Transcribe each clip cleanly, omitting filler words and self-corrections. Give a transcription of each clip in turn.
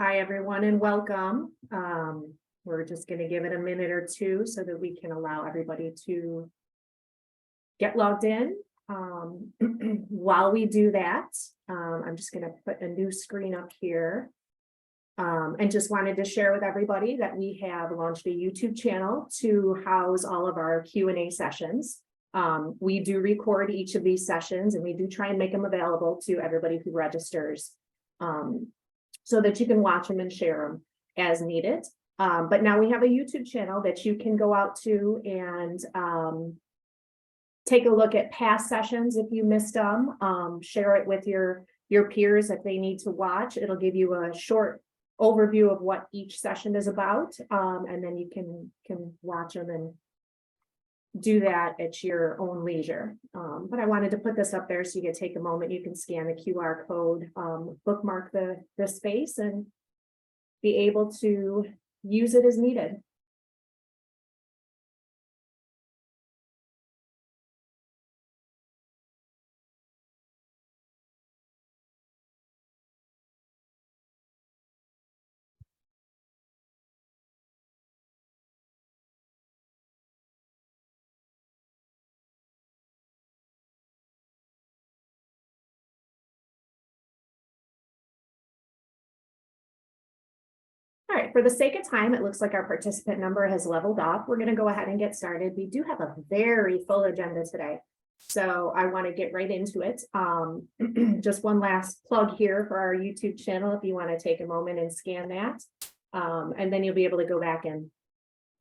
Hi, everyone, and welcome. We're just going to give it a minute or two so that we can allow everybody to get logged in. While we do that, I'm just going to put a new screen up here. And just wanted to share with everybody that we have launched a YouTube channel to house all of our Q&A sessions. We do record each of these sessions, and we do try and make them available to everybody who registers, so that you can watch them and share them as needed. But now we have a YouTube channel that you can go out to and take a look at past sessions if you missed them. Share it with your peers if they need to watch. It'll give you a short overview of what each session is about, and then you can watch them and do that at your own leisure. But I wanted to put this up there so you can take a moment. You can scan the QR code, bookmark the space, and be able to use it as needed. All right, for the sake of time, it looks like our participant number has leveled off. We're going to go ahead and get started. We do have a very full agenda today, so I want to get right into it. Just one last plug here for our YouTube channel if you want to take a moment and scan that, and then you'll be able to go back and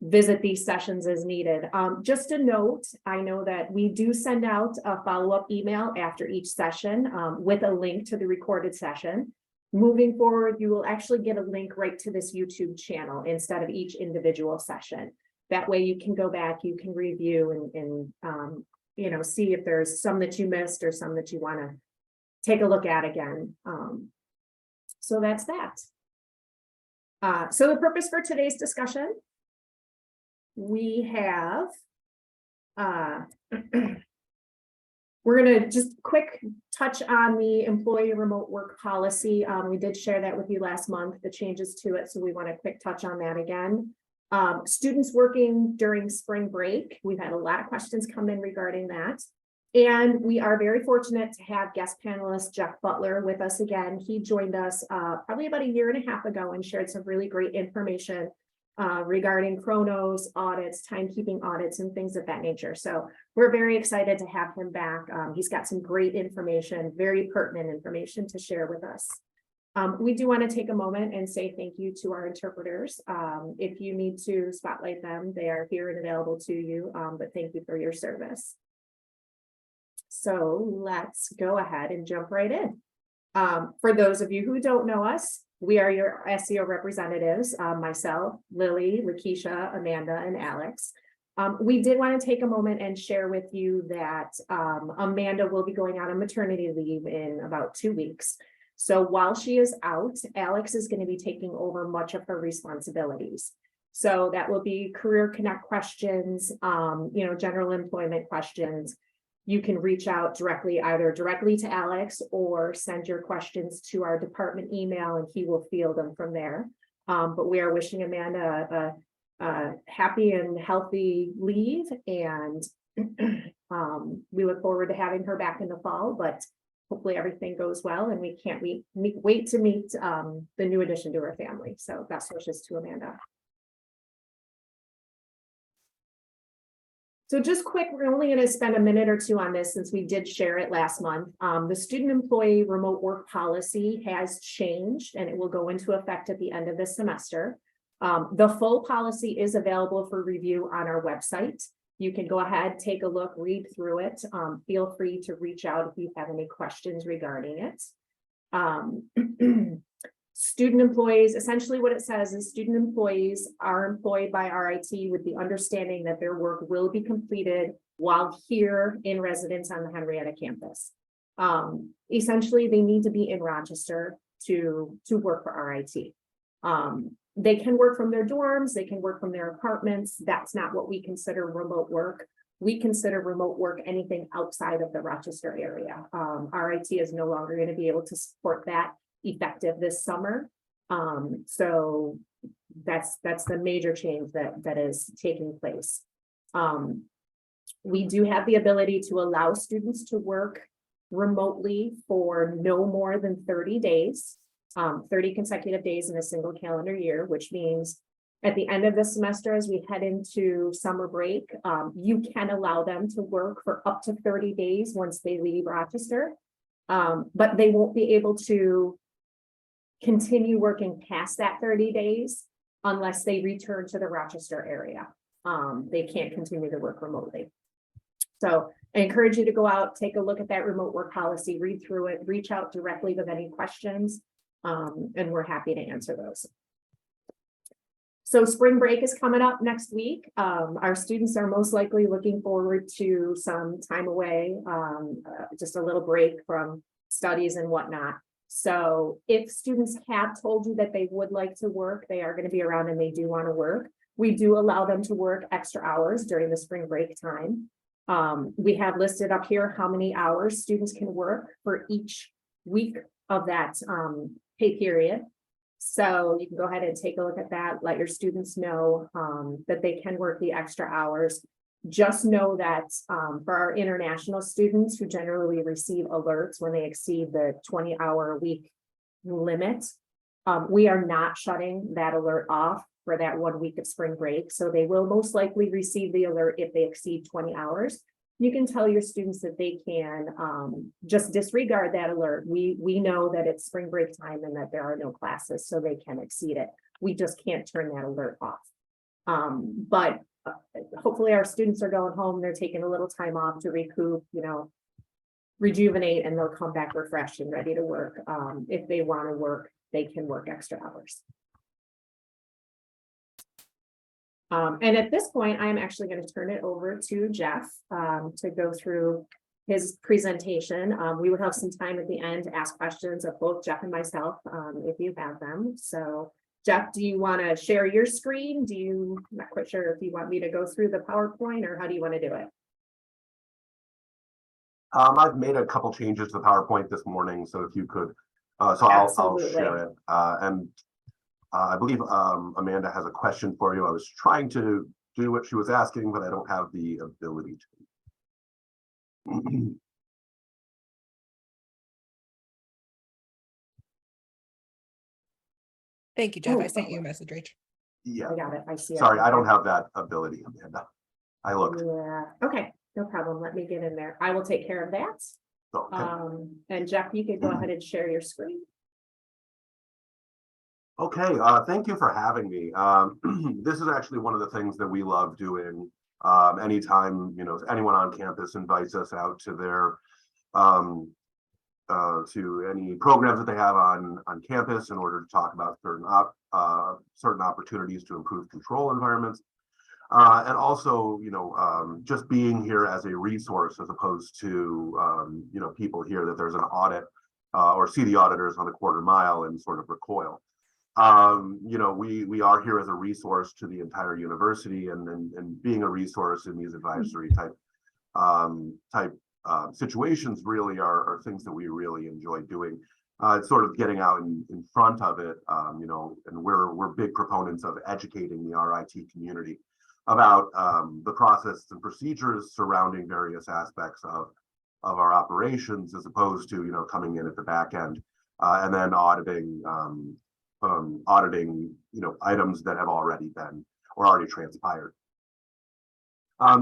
visit these sessions as needed. Just a note, I know that we do send out a follow-up email after each session with a link to the recorded session. Moving forward, you will actually get a link right to this YouTube channel instead of each individual session. That way you can go back, you can review and see if there's some that you missed or some that you want to take a look at again. So that's that. So the purpose for today's discussion, we have we're going to just quick touch on the employee remote work policy. We did share that with you last month, the changes to it, so we want to quick touch on that again. Students working during spring break, we've had a lot of questions come in regarding that. And we are very fortunate to have guest panelist Jeff Butler with us again. He joined us probably about a year and a half ago and shared some really great information regarding Kronos audits, timekeeping audits, and things of that nature. So we're very excited to have him back. He's got some great information, very pertinent information to share with us. We do want to take a moment and say thank you to our interpreters. If you need to spotlight them, they are here and available to you, but thank you for your service. So let's go ahead and jump right in. For those of you who don't know us, we are your SEO representatives, myself, Lily, Lakeisha, Amanda, and Alex. We did want to take a moment and share with you that Amanda will be going out on maternity leave in about 2 weeks. So while she is out, Alex is going to be taking over much of her responsibilities. So that will be career connect questions, general employment questions. You can reach out either directly to Alex or send your questions to our department email and he will field them from there. But we are wishing Amanda a happy and healthy leave, and we look forward to having her back in the fall, but hopefully everything goes well and we can't wait to meet the new addition to her family. So best wishes to Amanda. So just quick, we're only going to spend a minute or two on this since we did share it last month. The student employee remote work policy has changed and it will go into effect at the end of this semester. The full policy is available for review on our website. You can go ahead, take a look, read through it. Feel free to reach out if you have any questions regarding it. Student employees, essentially what it says is student employees are employed by RIT with the understanding that their work will be completed while here in residence on the Henrietta campus. Essentially, they need to be in Rochester to work for RIT. They can work from their dorms, they can work from their apartments. That's not what we consider remote work. We consider remote work anything outside of the Rochester area. RIT is no longer going to be able to support that effective this summer. So that's the major change that is taking place. We do have the ability to allow students to work remotely for no more than 30 days, 30 consecutive days in a single calendar year, which means at the end of the semester, as we head into summer break, you can allow them to work for up to 30 days once they leave Rochester, but they won't be able to continue working past that 30 days unless they return to the Rochester area. They can't continue to work remotely. So I encourage you to go out, take a look at that remote work policy, read through it, reach out directly with any questions, and we're happy to answer those. So spring break is coming up next week. Our students are most likely looking forward to some time away, just a little break from studies and whatnot. So if students have told you that they would like to work, they are going to be around and they do want to work. We do allow them to work extra hours during the spring break time. We have listed up here how many hours students can work for each week of that pay period. So you can go ahead and take a look at that. Let your students know that they can work the extra hours. Just know that for our international students who generally receive alerts when they exceed the 20-hour-a-week limit, we are not shutting that alert off for that 1 week of spring break. So they will most likely receive the alert if they exceed 20 hours. You can tell your students that they can just disregard that alert. We know that it's spring break time and that there are no classes, so they can exceed it. We just can't turn that alert off. But hopefully our students are going home, they're taking a little time off to recoup, rejuvenate, and they'll come back refreshed and ready to work. If they want to work, they can work extra hours. And at this point, I'm actually going to turn it over to Jeff to go through his presentation. We will have some time at the end to ask questions of both Jeff and myself, if you have them. So Jeff, do you want to share your screen? I'm not quite sure if you want me to go through the PowerPoint or how do you want to do it? I've made a couple changes to the PowerPoint this morning, so if you could, I'll share it. And I believe Amanda has a question for you. I was trying to do what she was asking, but I don't have the ability to. Thank you, Jeff. I sent you a message, Rach. Yeah. I got it. I see it. Sorry, I don't have that ability, Amanda. I looked. Yeah. Okay. No problem. Let me get in there. I will take care of that. Okay. And Jeff, you could go ahead and share your screen. Okay. Thank you for having me. This is actually one of the things that we love doing. Anytime, anyone on campus invites us out to their to any programs that they have on campus in order to talk about certain opportunities to improve control environments. And also, just being here as a resource as opposed to, people hear that there's an audit or see the auditors on a quarter mile and sort of recoil. We are here as a resource to the entire university, and being a resource in these advisory type situations really are things that we really enjoy doing. It's sort of getting out in front of it, and we're big proponents of educating the RIT community about the process and procedures surrounding various aspects of our operations, as opposed to coming in at the back end and then auditing items that have already been or already transpired.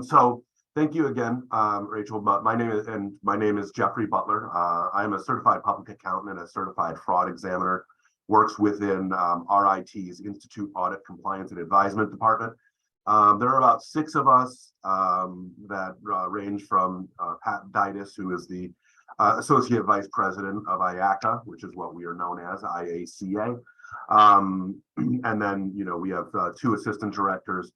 So thank you again, Rachel. But my name is Jeffrey Butler. I'm a certified public accountant and a certified fraud examiner. Works within RIT's Institute Audit, Compliance, and Advisement Department. There are about 6 of us that range from Pat Ditus, who is the Associate Vice President of IACA, which is what we are known as, IACA. And then, we have 2 assistant directors,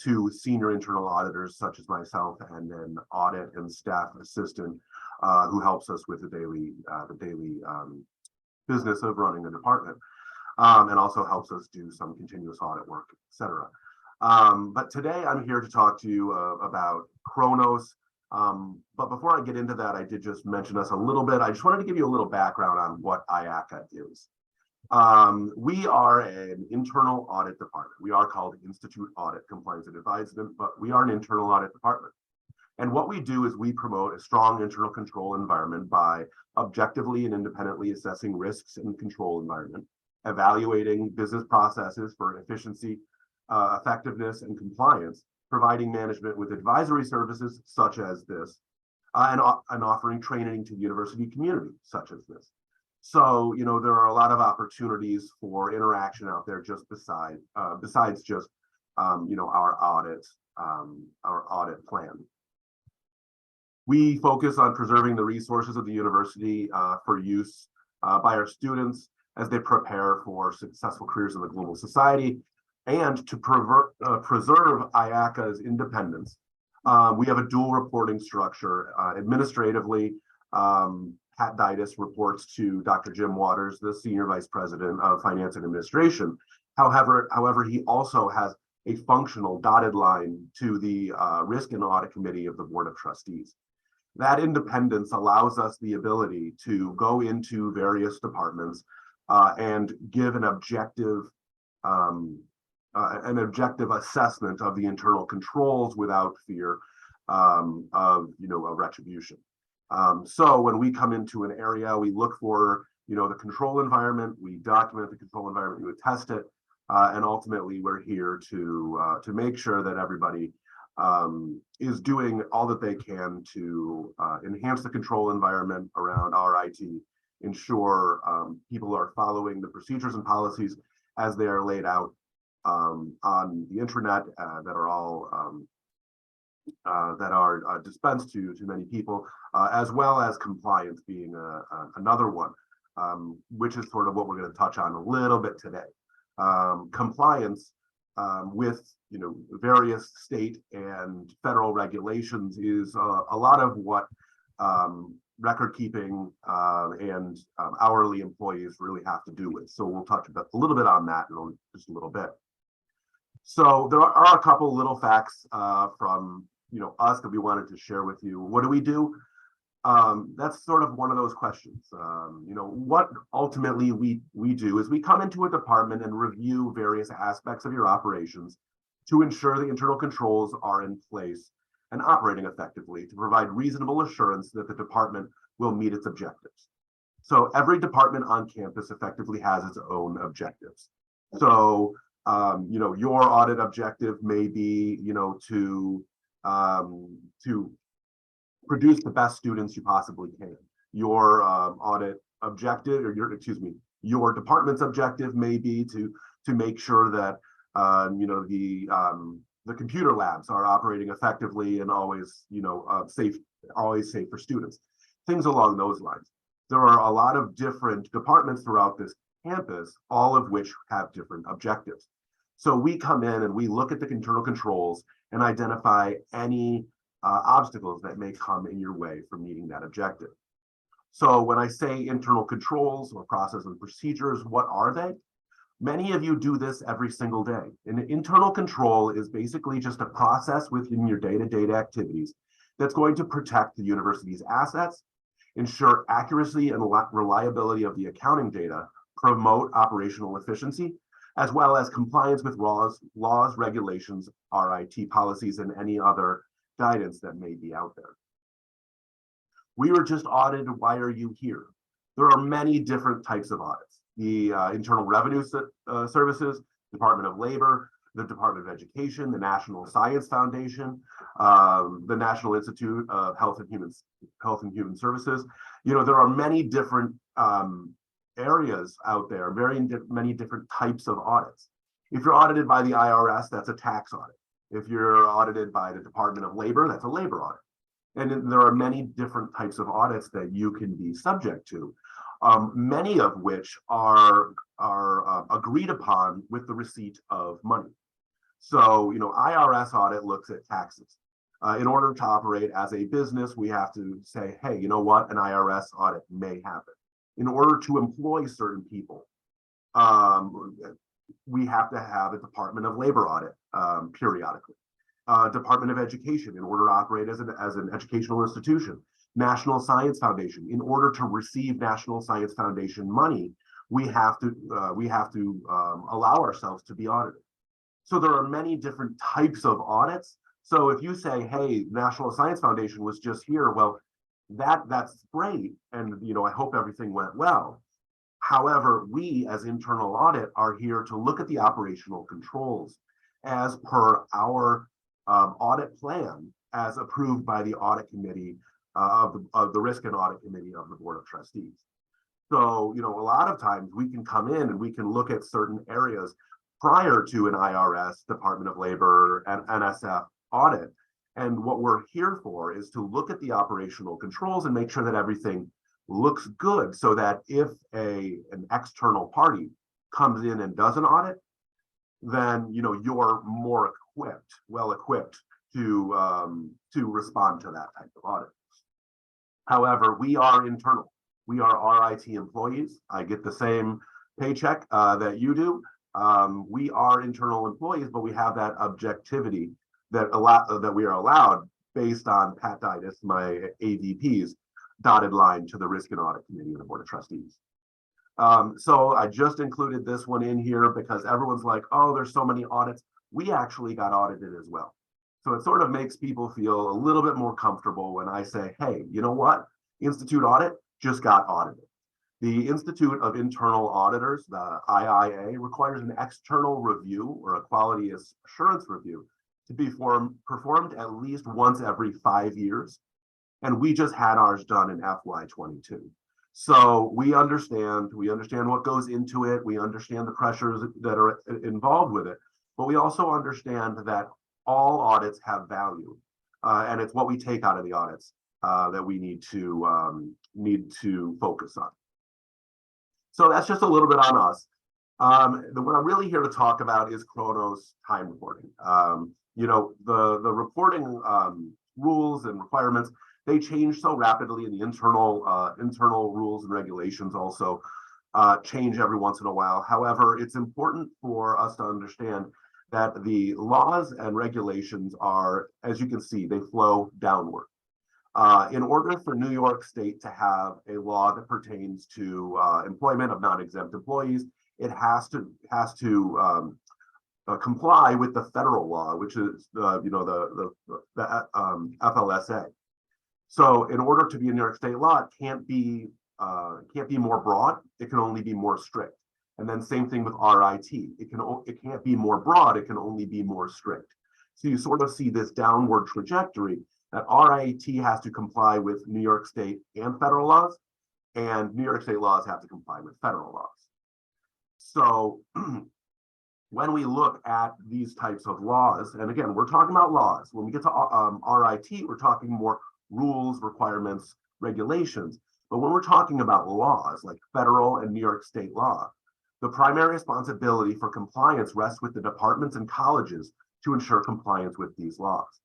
2 senior internal auditors, such as myself, and an audit and staff assistant who helps us with the daily business of running a department, and also helps us do some continuous audit work, etc. But today I'm here to talk to you about Kronos. But before I get into that, I did just mention us a little bit. I just wanted to give you a little background on what IACA is. We are an internal audit department. We are called Institute Audit Compliance and Advisement, but we are an internal audit department. And what we do is we promote a strong internal control environment by objectively and independently assessing risks in the control environment, evaluating business processes for efficiency, effectiveness, and compliance, providing management with advisory services such as this, and offering training to the university community such as this. So, you know, there are a lot of opportunities for interaction out there just besides just, you know, our audit plan. We focus on preserving the resources of the university for use by our students as they prepare for successful careers in the global society, and to preserve IACA's independence. We have a dual reporting structure. Administratively, Pat Didas reports to Dr. Jim Waters, the Senior Vice President of Finance and Administration. However, he also has a functional dotted line to the Risk and Audit Committee of the Board of Trustees. That independence allows us the ability to go into various departments and give an objective assessment of the internal controls without fear of, you know, a retribution. So when we come into an area, we look for, you know, the control environment, we document the control environment, we test it, and ultimately we're here to make sure that everybody is doing all that they can to enhance the control environment around our IT, ensure people are following the procedures and policies as they are laid out on the intranet that are all dispensed to many people, as well as compliance being another one, which is sort of what we're going to touch on a little bit today. Compliance with, you know, various state and federal regulations is a lot of what record keeping and hourly employees really have to do with. So we'll touch a little bit on that in just a little bit. So there are a couple little facts from, you know, us that we wanted to share with you. What do we do? That's sort of one of those questions. You know, what ultimately we do is we come into a department and review various aspects of your operations to ensure the internal controls are in place and operating effectively to provide reasonable assurance that the department will meet its objectives. So every department on campus effectively has its own objectives. So, you know, your audit objective may be, you know, to produce the best students you possibly can. Your audit objective, or your department's objective may be to make sure that you know, the computer labs are operating effectively and always, you know, always safe for students. Things along those lines. There are a lot of different departments throughout this campus, all of which have different objectives. So we come in and we look at the internal controls and identify any obstacles that may come in your way for meeting that objective. So when I say internal controls or process and procedures, what are they? Many of you do this every single day. An internal control is basically just a process within your day-to-day activities that's going to protect the university's assets, ensure accuracy and reliability of the accounting data, promote operational efficiency, as well as compliance with laws, regulations, RIT policies, and any other guidance that may be out there. We were just audited. Why are you here? There are many different types of audits. The Internal Revenue Services, Department of Labor, the Department of Education, the National Science Foundation, the National Institute of Health and Human Services. You know, there are many different areas out there, many different types of audits. If you're audited by the IRS, that's a tax audit. If you're audited by the Department of Labor, that's a labor audit. And there are many different types of audits that you can be subject to, many of which are agreed upon with the receipt of money. So, you know, IRS audit looks at taxes. In order to operate as a business, we have to say, hey, you know what, an IRS audit may happen. In order to employ certain people, we have to have a Department of Labor audit periodically. Department of Education, in order to operate as an educational institution. National Science Foundation, in order to receive National Science Foundation money, we have to allow ourselves to be audited. So there are many different types of audits. So if you say, hey, National Science Foundation was just here, well, that's great. And, I hope everything went well. However, we as internal audit are here to look at the operational controls as per our audit plan as approved by the audit committee of the risk and audit committee of the Board of Trustees. So, a lot of times we can come in and we can look at certain areas prior to an IRS, Department of Labor, and NSF audit. And what we're here for is to look at the operational controls and make sure that everything looks good, so that if an external party comes in and does an audit, then you're more well equipped to respond to that type of audit. However, we are internal. We are RIT employees. I get the same paycheck that you do. We are internal employees, but we have that objectivity that we are allowed based on Pat Didas, my AVP's dotted line to the Risk and Audit Committee of the Board of Trustees. So I just included this one in here because everyone's like, oh, there's so many audits. We actually got audited as well. So it sort of makes people feel a little bit more comfortable when I say, hey, you know what? Institute Audit just got audited. The Institute of Internal Auditors, the IIA, requires an external review or a quality assurance review to be performed at least once every 5 years. And we just had ours done in FY22. So we understand what goes into it. We understand the pressures that are involved with it, but we also understand that all audits have value. And it's what we take out of the audits that we need to focus on. So that's just a little bit on us. What I'm really here to talk about is Kronos time reporting. The reporting rules and requirements, they change so rapidly, and the internal rules and regulations also change every once in a while. However, it's important for us to understand that the laws and regulations are, as you can see, they flow downward. In order for New York State to have a law that pertains to employment of non-exempt employees, it has to comply with the federal law, which is the FLSA. So in order to be a New York State law, it can't be more broad. It can only be more strict. And then same thing with RIT. It can't be more broad. It can only be more strict. So you sort of see this downward trajectory that RIT has to comply with New York State and federal laws, and New York State laws have to comply with federal laws. So when we look at these types of laws, and again, we're talking about laws. When we get to RIT, we're talking more rules, requirements, regulations. But when we're talking about laws like federal and New York State law, the primary responsibility for compliance rests with the departments and colleges to ensure compliance with these laws.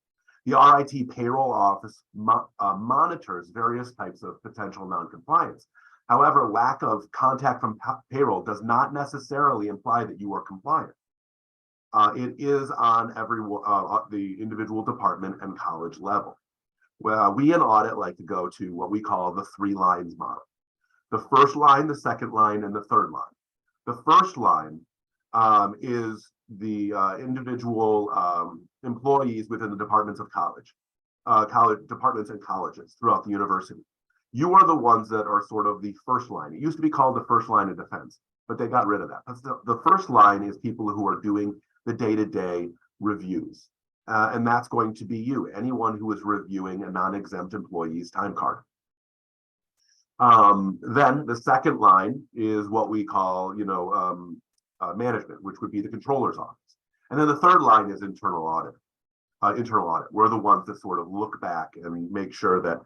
The RIT payroll office monitors various types of potential noncompliance. However, lack of contact from payroll does not necessarily imply that you are compliant. It is on the individual department and college level. Well, we in audit like to go to what we call the 3 lines model. The first line, the second line, and the third line. The first line is the individual employees within the departments of departments and colleges throughout the university. You are the ones that are sort of the first line. It used to be called the first line of defense, but they got rid of that. The first line is people who are doing the day-to-day reviews. And that's going to be you, anyone who is reviewing a non-exempt employee's time card. Then the second line is what we call, management, which would be the controller's office. And then the third line is internal audit. We're the ones that sort of look back and make sure that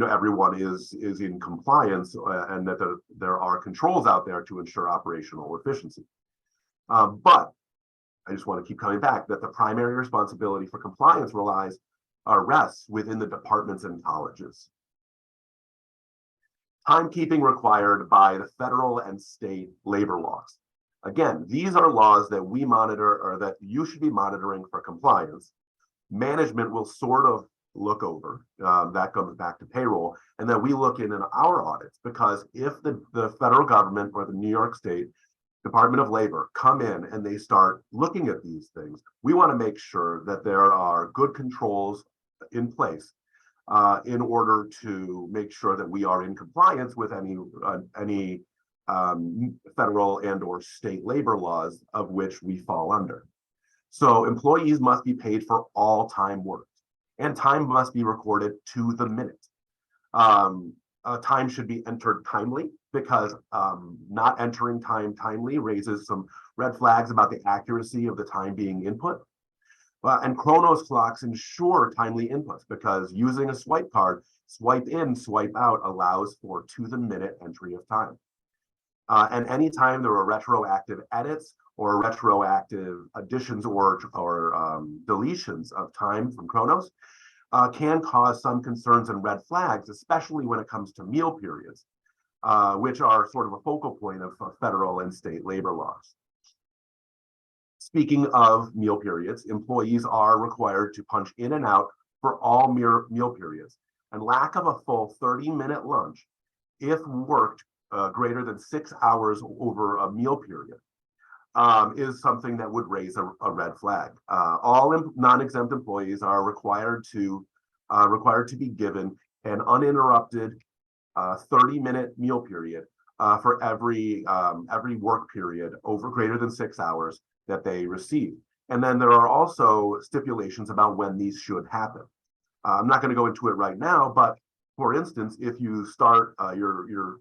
everyone is in compliance and that there are controls out there to ensure operational efficiency. But I just want to keep coming back that the primary responsibility for compliance rests within the departments and colleges. Timekeeping required by the federal and state labor laws. Again, these are laws that we monitor or that you should be monitoring for compliance. Management will sort of look over. That comes back to payroll. And then we look in our audits, because if the federal government or the New York State Department of Labor come in and they start looking at these things, we want to make sure that there are good controls in place in order to make sure that we are in compliance with any federal and or state labor laws of which we fall under. So employees must be paid for all time worked, and time must be recorded to the minute. Time should be entered timely, because not entering time timely raises some red flags about the accuracy of the time being input. And Kronos clocks ensure timely inputs, because using a swipe card, swipe in, swipe out allows for to the minute entry of time. And anytime there are retroactive edits or retroactive additions or deletions of time from Kronos, can cause some concerns and red flags, especially when it comes to meal periods, which are sort of a focal point of federal and state labor laws. Speaking of meal periods, employees are required to punch in and out for all meal periods, and lack of a full 30-minute lunch, if worked greater than 6 hours over a meal period, is something that would raise a red flag. All non-exempt employees are required to be given an uninterrupted 30-minute meal period for every work period over greater than 6 hours that they receive. And then there are also stipulations about when these should happen. I'm not going to go into it right now, but for instance, if you start your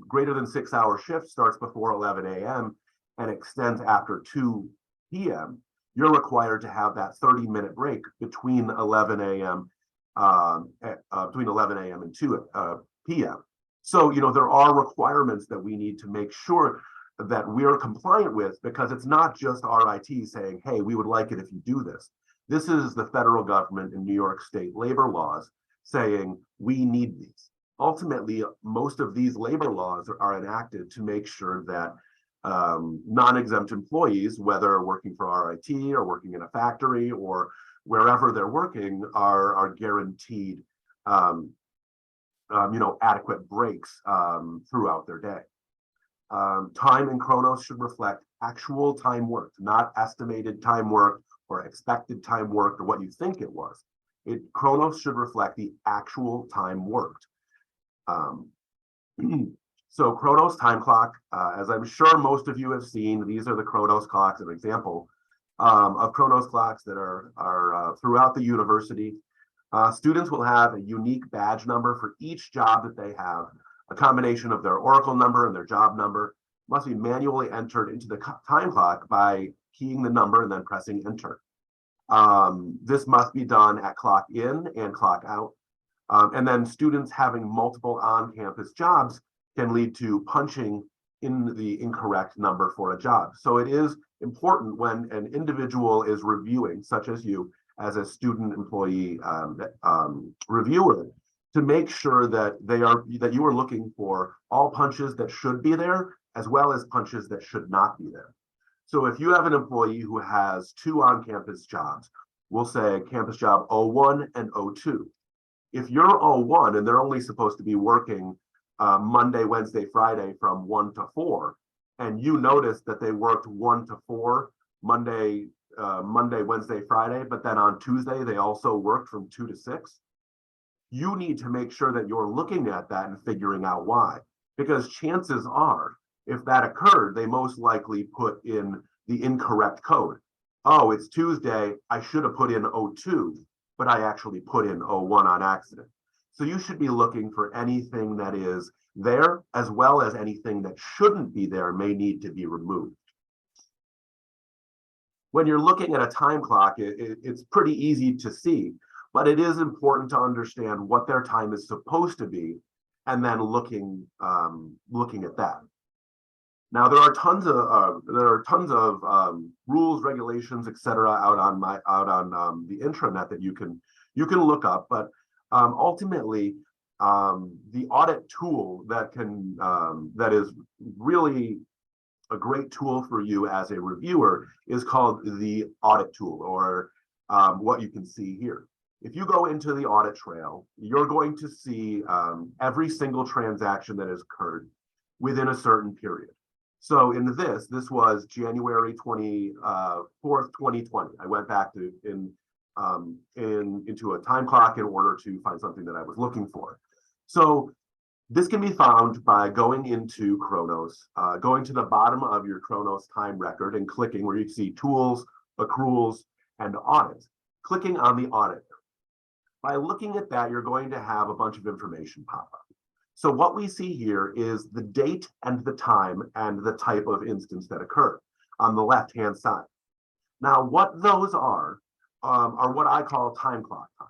greater than 6 hour shift starts before 11 a.m. and extends after 2 p.m., you're required to have that 30-minute break between 11 a.m. And 2 p.m. So, there are requirements that we need to make sure that we're compliant with, because it's not just RIT saying, hey, we would like it if you do this. This is the federal government and New York State labor laws saying we need these. Ultimately, most of these labor laws are enacted to make sure that non-exempt employees, whether working for RIT or working in a factory or wherever they're working, are guaranteed adequate breaks throughout their day. Time in Kronos should reflect actual time worked, not estimated time worked or expected time worked or what you think it was. Kronos should reflect the actual time worked. So Kronos time clock, as I'm sure most of you have seen, these are the Kronos clocks, an example of Kronos clocks that are throughout the university. Students will have a unique badge number for each job that they have. A combination of their Oracle number and their job number must be manually entered into the time clock by keying the number and then pressing enter. This must be done at clock in and clock out. And then students having multiple on-campus jobs can lead to punching in the incorrect number for a job. So it is important when an individual is reviewing, such as you as a student employee reviewer, to make sure that you are looking for all punches that should be there, as well as punches that should not be there. So if you have an employee who has 2 on-campus jobs, we'll say campus job 01 and 02. If you're 01 and they're only supposed to be working Monday, Wednesday, Friday from 1 to 4, and you notice that they worked 1 to 4 Monday, Wednesday, Friday, but then on Tuesday they also worked from 2 to 6, you need to make sure that you're looking at that and figuring out why. Because chances are, if that occurred, they most likely put in the incorrect code. Oh, it's Tuesday, I should have put in 02, but I actually put in 01 on accident. So you should be looking for anything that is there, as well as anything that shouldn't be there may need to be removed. When you're looking at a time clock, it's pretty easy to see, but it is important to understand what their time is supposed to be, and then looking at that. Now there are tons of rules, regulations, etc. out on the intranet that you can look up, but ultimately the audit tool that is really a great tool for you as a reviewer is called the audit tool, or what you can see here. If you go into the audit trail, you're going to see every single transaction that has occurred within a certain period. So in this was January 24th, 2020. I went back to into a time clock in order to find something that I was looking for. So this can be found by going into Kronos, going to the bottom of your Kronos time record and clicking where you see tools, accruals, and audit. Clicking on the audit. By looking at that, you're going to have a bunch of information pop up. So what we see here is the date and the time and the type of instance that occurred on the left-hand side. Now, what those are what I call time clock time.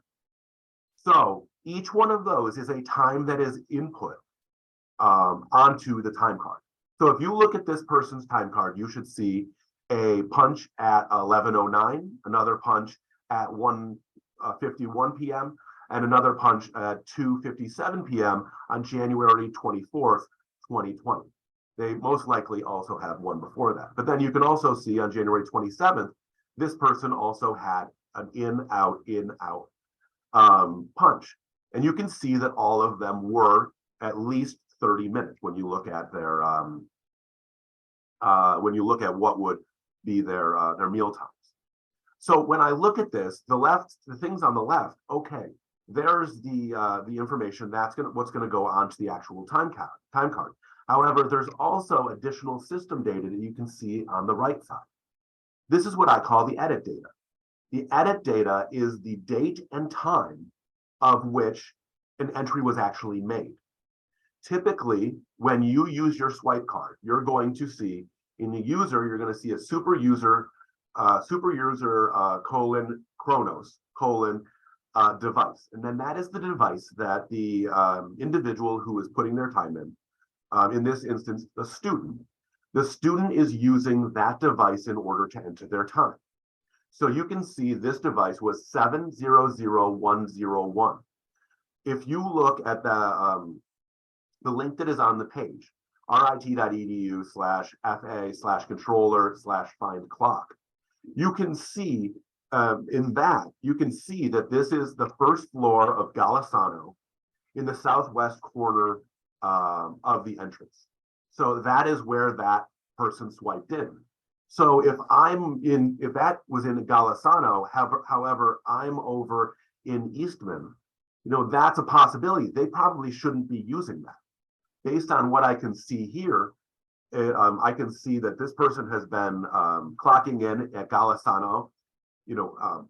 So each one of those is a time that is input onto the time card. So if you look at this person's time card, you should see a punch at 11:09, another punch at 1:51 p.m., and another punch at 2:57 p.m. on January 24th, 2020. They most likely also have one before that. But then you can also see on January 27th, this person also had an in, out punch. And you can see that all of them were at least 30 minutes when you look at their what would be their meal times. So when I look at this, the things on the left, okay, there's the information what's going to go onto the actual time card. However, there's also additional system data that you can see on the right side. This is what I call the edit data. The edit data is the date and time of which an entry was actually made. Typically, when you use your swipe card, you're going to see in the user, you're going to see a super user Kronos device. And then that is the device that the individual who is putting their time in this instance, the student is using that device in order to enter their time. So you can see this device was 700101. If you look at the link that is on the page, rit.edu/fa/controller/find-clock, you can see that this is the first floor of Golisano in the southwest corner of the entrance. So that is where that person swiped in. So if that was in Golisano, however, I'm over in Eastman, that's a possibility. They probably shouldn't be using that. Based on what I can see here, I can see that this person has been clocking in at Golisano.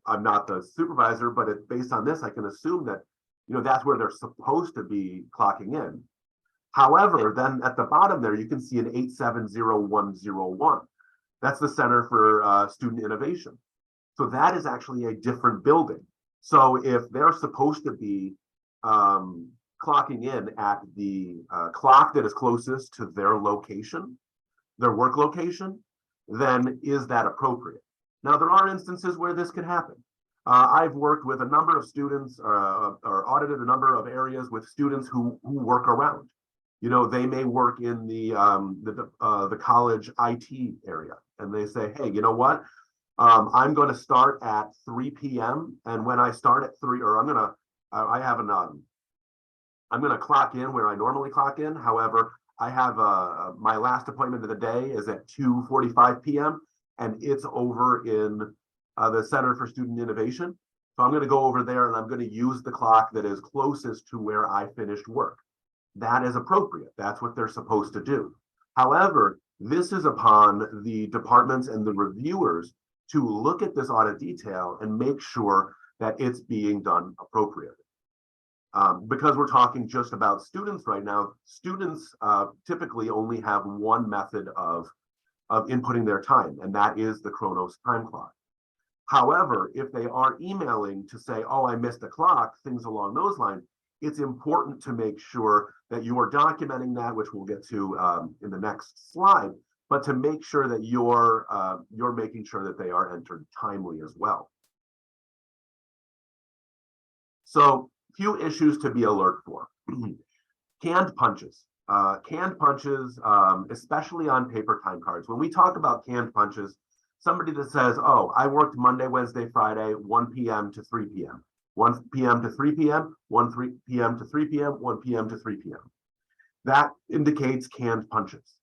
I'm not the supervisor, but based on this, I can assume that, that's where they're supposed to be clocking in. However, then at the bottom there, you can see an 870101. That's the Center for Student Innovation. So that is actually a different building. So if they're supposed to be clocking in at the clock that is closest to their location, their work location, then is that appropriate? Now, there are instances where this can happen. I've worked with a number of students or audited a number of areas with students who work around. They may work in the college IT area, and they say, hey, you know what? I'm going to start at 3 p.m. And when I start at 3, or I'm going to clock in where I normally clock in. However, I have my last appointment of the day is at 2:45 p.m. and it's over in the Center for Student Innovation. So I'm going to go over there and I'm going to use the clock that is closest to where I finished work. That is appropriate. That's what they're supposed to do. However, this is upon the departments and the reviewers to look at this audit detail and make sure that it's being done appropriately. Because we're talking just about students right now, students typically only have one method of inputting their time, and that is the Kronos time clock. However, if they are emailing to say, oh, I missed a clock, things along those lines, it's important to make sure that you are documenting that, which we'll get to in the next slide, but to make sure that you're making sure that they are entered timely as well. So, few issues to be alert for. Canned punches. Especially on paper time cards. When we talk about canned punches, somebody that says, oh, I worked Monday, Wednesday, Friday, 1 p.m. to 3 p.m. 1 p.m. to 3 p.m., 3 p.m. to 3 p.m., 1 p.m. to 3 p.m. That indicates canned punches.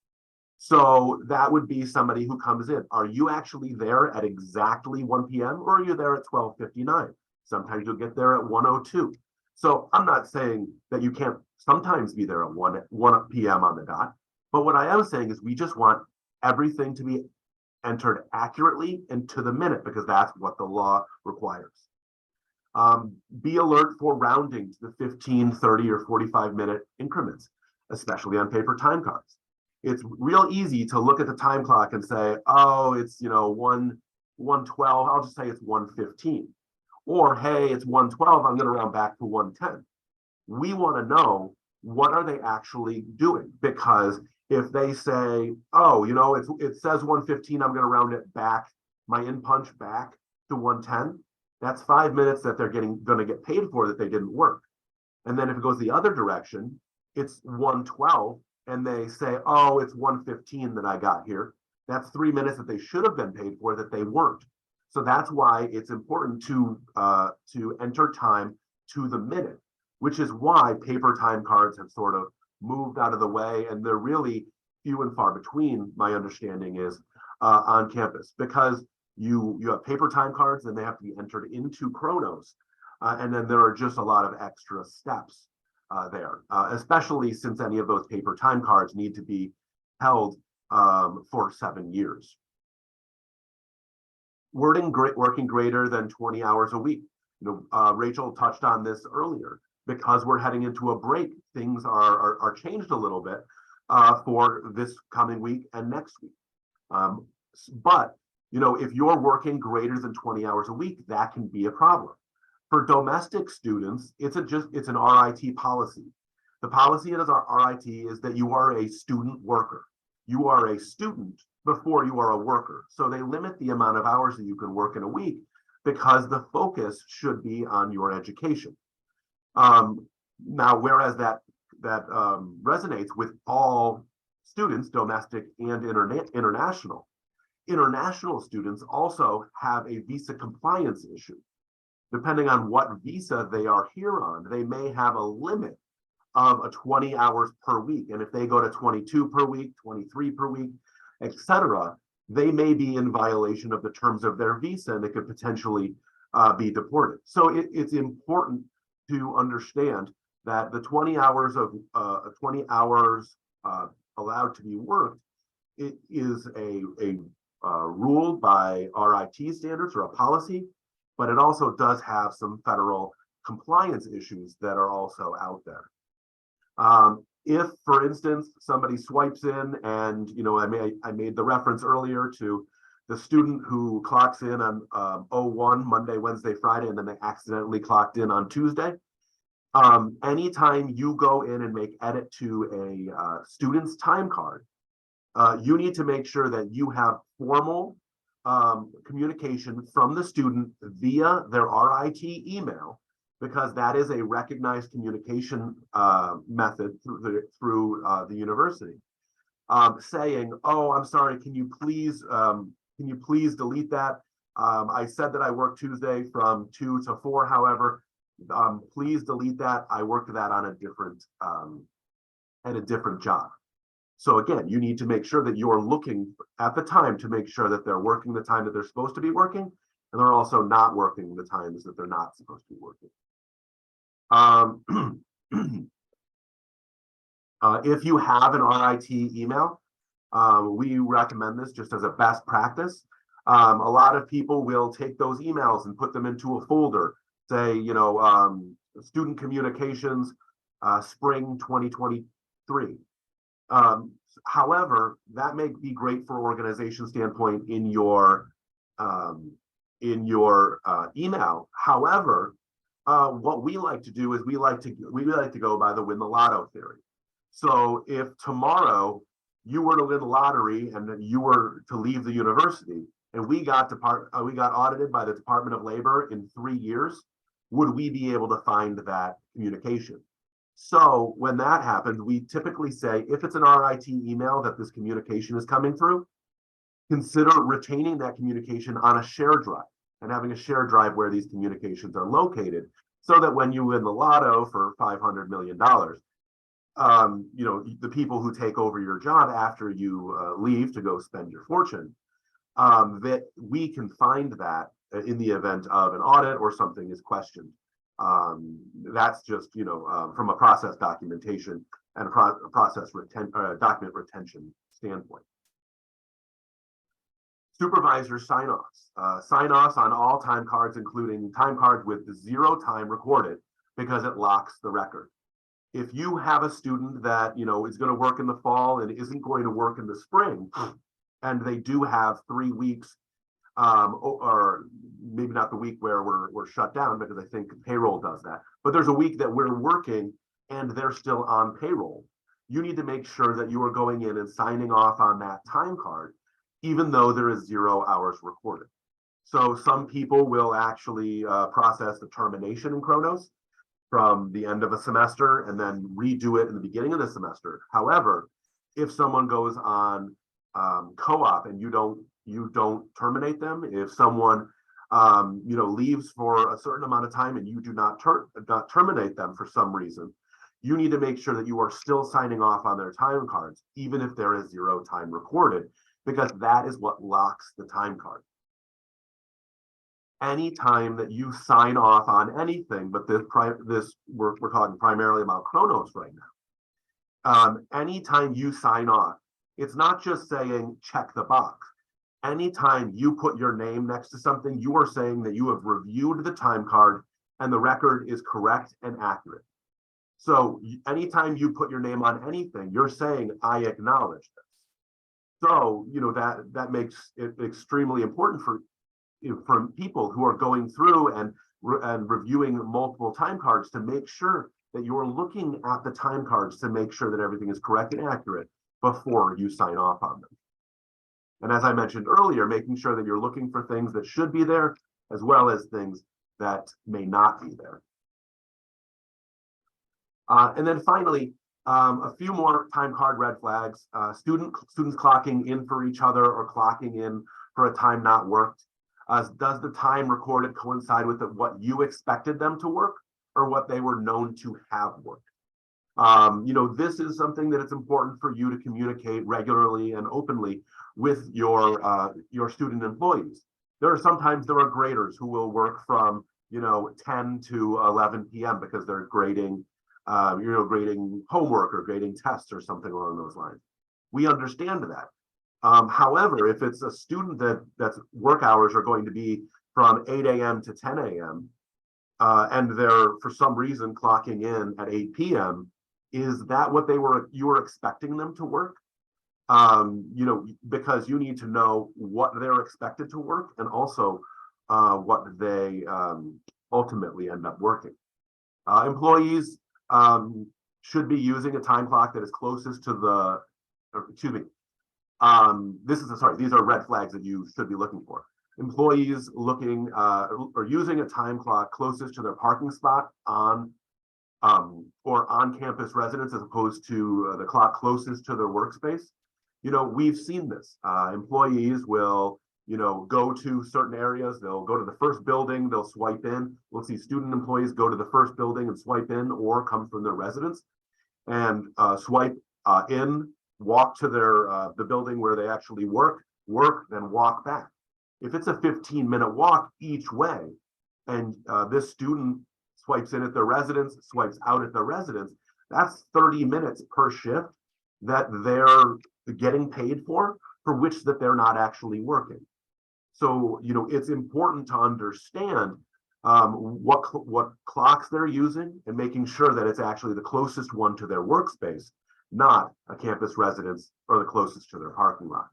So that would be somebody who comes in. Are you actually there at exactly 1 p.m. or are you there at 12:59? Sometimes you'll get there at 1:02. So I'm not saying that you can't sometimes be there at 1 p.m. on the dot, but what I am saying is we just want everything to be entered accurately and to the minute, because that's what the law requires. Be alert for rounding to the 15, 30, or 45-minute increments, especially on paper time cards. It's real easy to look at the time clock and say, oh, it's 1:12. I'll just say it's 1:15. Or, hey, it's 1:12. I'm going to round back to 1:10. We want to know, what are they actually doing? Because if they say, oh, it says 1:15, I'm going to round it back, my in punch back to 1:10. That's 5 minutes that they're going to get paid for that they didn't work. And then if it goes the other direction, it's 1:12, and they say, oh, it's 1:15 that I got here. That's 3 minutes that they should have been paid for that they weren't. So that's why it's important to enter time to the minute, which is why paper time cards have sort of moved out of the way, and they're really few and far between, my understanding is, on campus, because you have paper time cards and they have to be entered into Kronos, and then there are just a lot of extra steps there, especially since any of those paper time cards need to be held for 7 years. Working greater than 20 hours a week. Rachel touched on this earlier. Because we're heading into a break, things are changed a little bit for this coming week and next week. But if you're working greater than 20 hours a week, that can be a problem. For domestic students, it's an RIT policy. The policy as our RIT is that you are a student worker. You are a student before you are a worker. So they limit the amount of hours that you can work in a week because the focus should be on your education. Now, whereas that resonates with all students, domestic and international, international students also have a visa compliance issue. Depending on what visa they are here on, they may have a limit of 20 hours per week. And if they go to 22 per week, 23 per week, etc., they may be in violation of the terms of their visa, and they could potentially be deported. So it's important to understand that the 20 hours allowed to be worked, it is a rule by RIT standards or a policy, but it also does have some federal compliance issues that are also out there. If, for instance, somebody swipes in and, I made the reference earlier to the student who clocks in on 01, Monday, Wednesday, Friday, and then they accidentally clocked in on Tuesday. Anytime you go in and make edit to a student's time card, you need to make sure that you have formal communication from the student via their RIT email, because that is a recognized communication method through the university, saying, "Oh, I'm sorry. Can you please delete that? I said that I worked Tuesday from 2 to 4. However, please delete that. I worked that on at a different job." So again, you need to make sure that you're looking at the time to make sure that they're working the time that they're supposed to be working, and they're also not working the times that they're not supposed to be working. If you have an RIT email, we recommend this just as a best practice. A lot of people will take those emails and put them into a folder, say, student communications, spring 2023. However, that may be great for organization standpoint in your email. However, what we like to do is we like to go by the win the lotto theory. So if tomorrow you were to win the lottery and you were to leave the university, and we got audited by the Department of Labor in 3 years, would we be able to find that communication? So when that happens, we typically say, if it's an RIT email that this communication is coming through, consider retaining that communication on a shared drive. and having a shared drive where these communications are located, so that when you win the lotto for $500 million, the people who take over your job after you leave to go spend your fortune, that we can find that in the event of an audit or something is questioned. That's just, from a process documentation and a document retention standpoint. Supervisor sign-offs. Sign-offs on all time cards, including time cards with 0 time recorded, because it locks the record. If you have a student that, is going to work in the fall and isn't going to work in the spring, and they do have 3 weeks, or maybe not the week where we're shut down, because I think payroll does that, but there's a week that we're working and they're still on payroll, you need to make sure that you are going in and signing off on that time card, even though there is 0 hours recorded. So some people will actually process the termination in Kronos from the end of a semester and then redo it in the beginning of the semester. However, if someone goes on co-op and you don't terminate them, if someone leaves for a certain amount of time and you do not terminate them for some reason, you need to make sure that you are still signing off on their time cards, even if there is 0 time recorded, because that is what locks the time card. Anytime that you sign off on anything, but we're talking primarily about Kronos right now. Anytime you sign off, it's not just saying check the box. Anytime you put your name next to something, you are saying that you have reviewed the time card and the record is correct and accurate. So anytime you put your name on anything, you're saying, I acknowledge this. So, that makes it extremely important for people who are going through and reviewing multiple time cards to make sure that you're looking at the time cards to make sure that everything is correct and accurate before you sign off on them. And as I mentioned earlier, making sure that you're looking for things that should be there, as well as things that may not be there. And then finally, a few more time card red flags. Students clocking in for each other or clocking in for a time not worked. Does the time recorded coincide with what you expected them to work or what they were known to have worked? This is something that it's important for you to communicate regularly and openly with your student employees. There are graders who will work from 10 to 11 p.m. because they're grading grading homework or grading tests or something along those lines. We understand that. However, if it's a student that's work hours are going to be from 8 a.m. to 10 a.m. And they're for some reason clocking in at 8 p.m., is that what you were expecting them to work? Because you need to know what they're expected to work and also what they ultimately end up working. Employees should be using a time clock that is closest to these are red flags that you should be looking for. Employees looking or using a time clock closest to their parking spot or on campus residents as opposed to the clock closest to their workspace. We've seen this. Employees will go to certain areas. They'll go to the first building, they'll swipe in. We'll see student employees go to the first building and swipe in, or come from their residence and swipe in, walk to the building where they actually work, then walk back. If it's a 15-minute walk each way, and this student swipes in at their residence, swipes out at their residence, that's 30 minutes per shift that they're getting paid for which that they're not actually working. So, it's important to understand what clocks they're using and making sure that it's actually the closest one to their workspace, not a campus residence or the closest to their parking lot.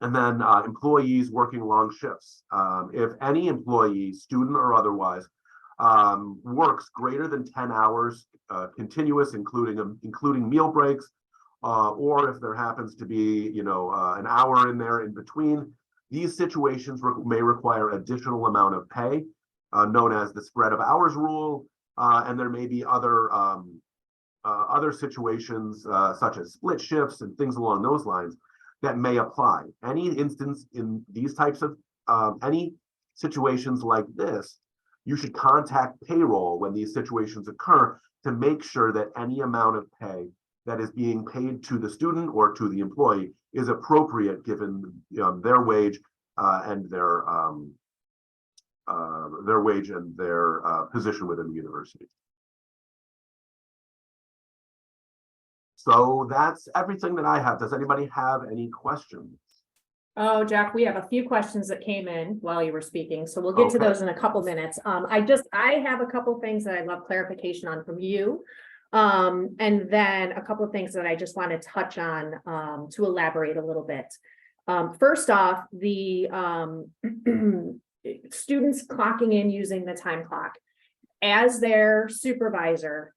And then employees working long shifts. If any employee, student or otherwise, works greater than 10 hours continuous, including meal breaks, or if there happens to be, an hour in there in between, these situations may require additional amount of pay, known as the spread of hours rule, and there may be other situations such as split shifts and things along those lines that may apply. Any instance in these types of, any situations like this, you should contact payroll when these situations occur to make sure that any amount of pay that is being paid to the student or to the employee is appropriate given their wage and their position within the university. So that's everything that I have. Does anybody have any questions? Oh, Jack, we have a few questions that came in while you were speaking, so we'll get to Okay. those in a couple minutes. I have a couple things that I'd love clarification on from you. And then a couple of things that I just want to touch on to elaborate a little bit. First off, the students clocking in using the time clock. As their supervisor,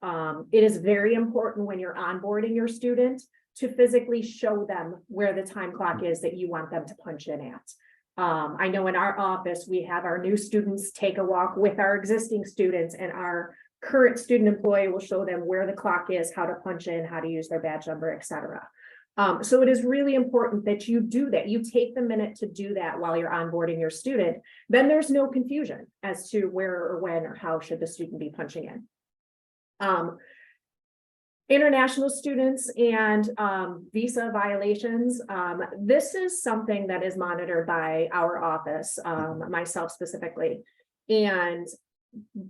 it is very important when you're onboarding your student to physically show them where the time clock is that you want them to punch in at. I know in our office, we have our new students take a walk with our existing students, and our current student employee will show them where the clock is, how to punch in, how to use their badge number, etc. So it is really important that you do that. You take the minute to do that while you're onboarding your student. Then there's no confusion as to where or when or how should the student be punching in. International students and visa violations. This is something that is monitored by our office, myself specifically. And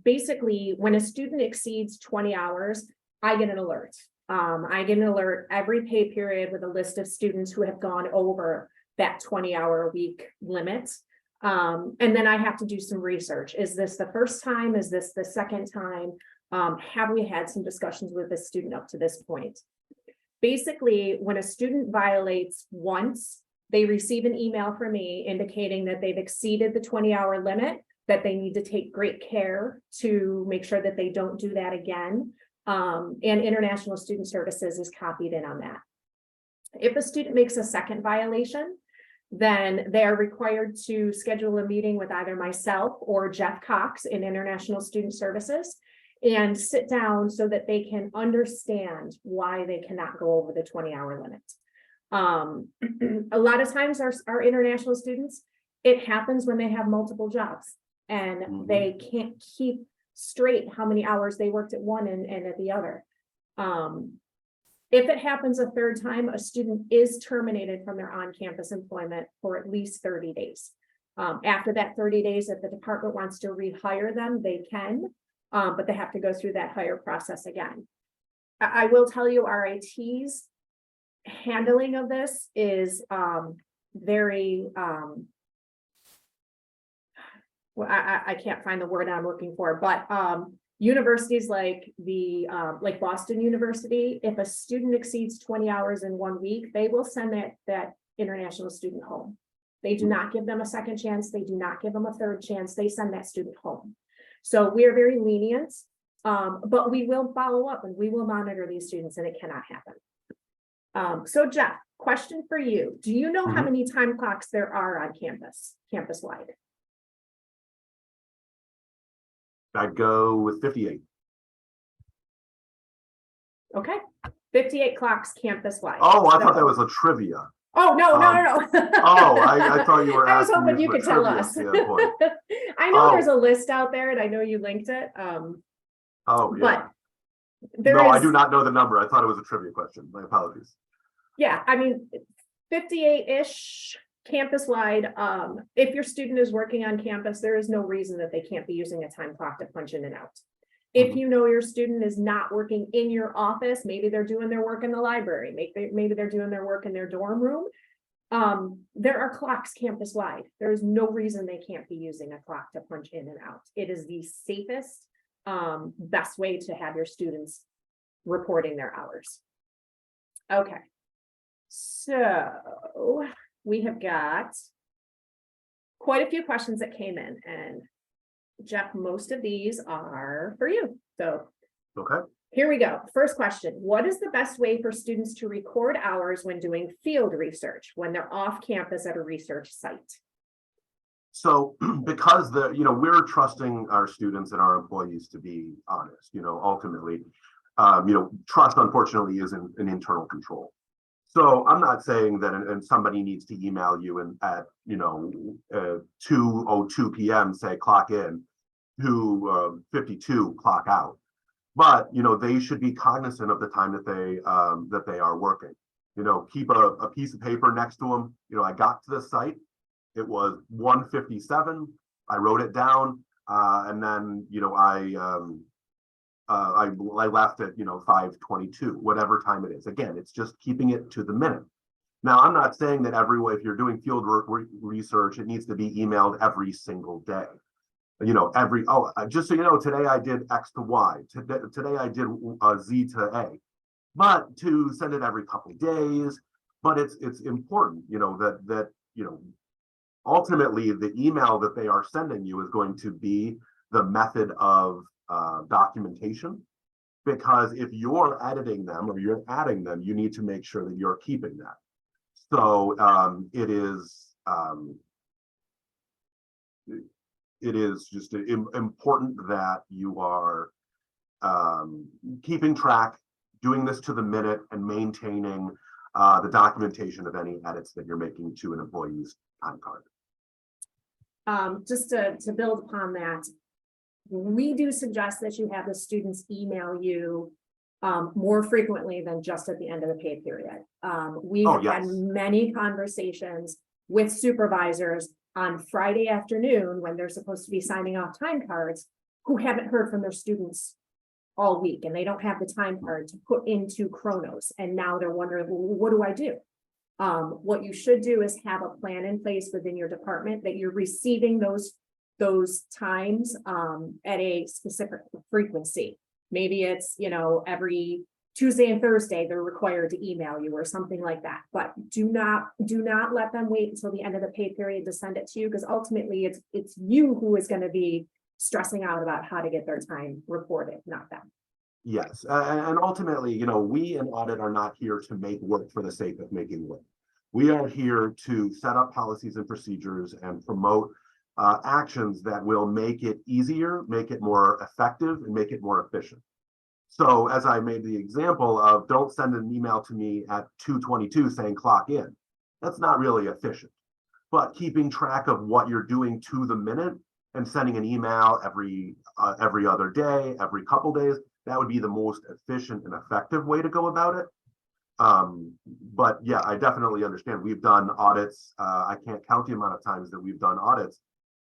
basically, when a student exceeds 20 hours, I get an alert. I get an alert every pay period with a list of students who have gone over that 20-hour-a-week limit. And then I have to do some research. Is this the first time? Is this the second time? Have we had some discussions with the student up to this point? Basically, when a student violates once, they receive an email from me indicating that they've exceeded the 20-hour limit, that they need to take great care to make sure that they don't do that again. And International Student Services is copied in on that. If a student makes a second violation, then they're required to schedule a meeting with either myself or Jeff Cox in International Student Services and sit down so that they can understand why they cannot go over the 20-hour limit. A lot of times our international students, it happens when they have multiple jobs and they can't keep straight how many hours they worked at one and at the other. If it happens a third time, a student is terminated from their on-campus employment for at least 30 days. After that 30 days, if the department wants to rehire them, they can, but they have to go through that hire process again. I will tell you, our IT's handling of this is very, well, I can't find the word I'm looking for, but universities like like Boston University, if a student exceeds 20 hours in 1 week, they will send that international student home. They do not give them a second chance. They do not give them a third chance. They send that student home. So we are very lenient, but we will follow up and we will monitor these students, and it cannot happen. So Jeff, question for you. Do you know how many time clocks there are on campus-wide? I'd go with 58. Okay, 58 clocks campus-wide. Oh, I thought that was a trivia. Oh, no. Oh, I thought you were I was asking hoping me you from a could tell trivia us. standpoint. I know Oh. there's a list out there, and I know you linked it. Oh, yeah. But there No, I is, do not know the number. I thought it was a trivia question. My apologies. yeah, I mean, 58-ish campus-wide. If your student is working on campus, there is no reason that they can't be using a time clock to punch in and out. If you know your student is not working in your office, maybe they're doing their work in the library, maybe they're doing their work in their dorm room. There are clocks campus-wide. There is no reason they can't be using a clock to punch in and out. It is the safest, best way to have your students reporting their hours. Okay. So we have got quite a few questions that came in, and Jeff, most of these are for you. So Okay. here we go. First question. What is the best way for students to record hours when doing field research, when they're off campus at a research site? So because we're trusting our students and our employees to be honest, ultimately, trust unfortunately is an internal control. So I'm not saying that, and somebody needs to email you and at, 2:02 p.m. say clock in, 2:52 clock out. But, they should be cognizant of the time that they are working. Keep a piece of paper next to them. I got to the site, it was 1:57. I wrote it down, and then, I left at 5:22, whatever time it is. Again, it's just keeping it to the minute. Now, I'm not saying that if you're doing field work research, it needs to be emailed every single day. Just so you know, today I did X to Y. Today I did Z to A. But to send it every couple of days. But it's important, that ultimately the email that they are sending you is going to be the method of documentation, because if you're editing them or you're adding them, you need to make sure that you're keeping that. So it is just important that you are keeping track, doing this to the minute, and maintaining the documentation of any edits that you're making to an employee's time card. Just to build upon that, we do suggest that you have the students email you more frequently than just at the end of the pay period. We've had many conversations with supervisors on Friday afternoon when they're supposed to be signing off time cards who haven't heard from their students all week, and they don't have the time card to put into Kronos. And now they're wondering, well, what do I do? What you should do is have a plan in place within your department that you're receiving those times at a specific frequency. Maybe it's, every Tuesday and Thursday, they're required to email you or something like that. But do not let them wait until the end of the pay period to send it to you, because ultimately it's you who is going to be stressing out about how to get their time reported, not them. Yes, and ultimately, we in audit are not here to make work for the sake of making work. We are here to set up policies and procedures and promote actions that will make it easier, make it more effective, and make it more efficient. So as I made the example of, don't send an email to me at 2:22 saying clock in. That's not really efficient. But keeping track of what you're doing to the minute and sending an email every other day, every couple days, that would be the most efficient and effective way to go about it. But yeah, I definitely understand. We've done audits. I can't count the amount of times that we've done audits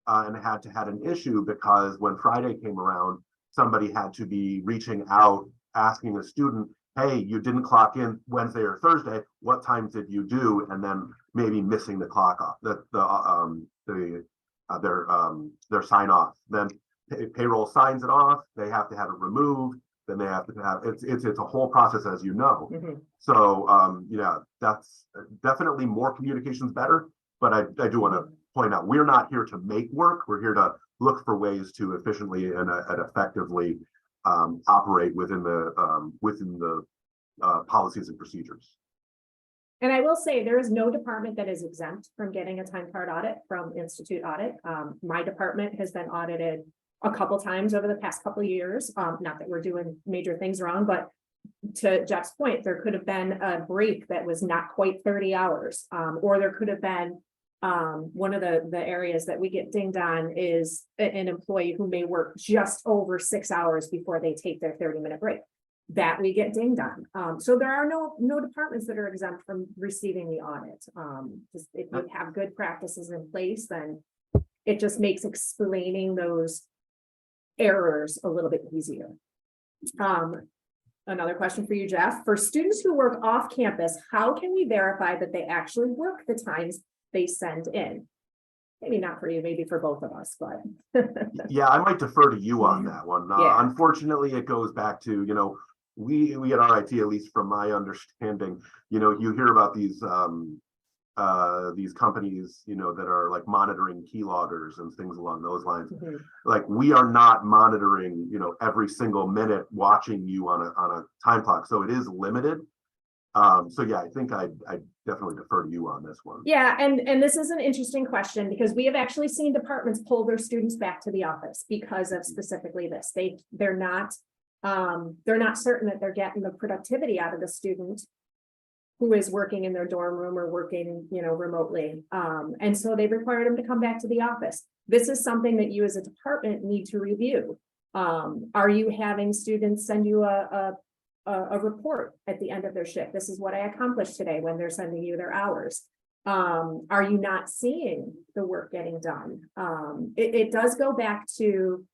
and had an issue because when Friday came around, somebody had to be reaching out, asking a student, hey, you didn't clock in Wednesday or Thursday. What times did you do? And then maybe missing the clock off, their sign off. Then payroll signs it off. They have to have it removed. Then they have to have it's a whole process, as you know. Mm-hmm. So yeah, that's definitely more communication's better. But I do want to point out, we're not here to make work. We're here to look for ways to efficiently and effectively operate within the policies and procedures. And I will say there is no department that is exempt from getting a time card audit from Institute Audit. My department has been audited a couple times over the past couple of years. Not that we're doing major things wrong, but to Jeff's point, there could have been a break that was not quite 30 hours, or there could have been one of the areas that we get dinged on is an employee who may work just over 6 hours before they take their 30-minute break. That we get dinged on. So there are no departments that are exempt from receiving the audit. Just if you have good practices in place, then it just makes explaining those errors a little bit easier. Another question for you, Jeff. For students who work off campus, how can we verify that they actually work the times they send in? Maybe not for you, maybe for both of us, but. Yeah, I might defer to you on that one. Unfortunately, it goes back to, we at RIT, at least from my understanding, you hear about these companies, that are like monitoring keyloggers and things along those lines. Mm-hmm. Like, we are not monitoring, every single minute, watching you on a time clock. So it is limited. So yeah, I think I definitely defer to you on this one. Yeah, and this is an interesting question because we have actually seen departments pull their students back to the office because of specifically this. They're not certain that they're getting the productivity out of the student who is working in their dorm room or working, remotely. And so they required them to come back to the office. This is something that you as a department need to review. Are you having students send you a report at the end of their shift? This is what I accomplished today when they're sending you their hours. Are you not seeing the work getting done? It does go back to,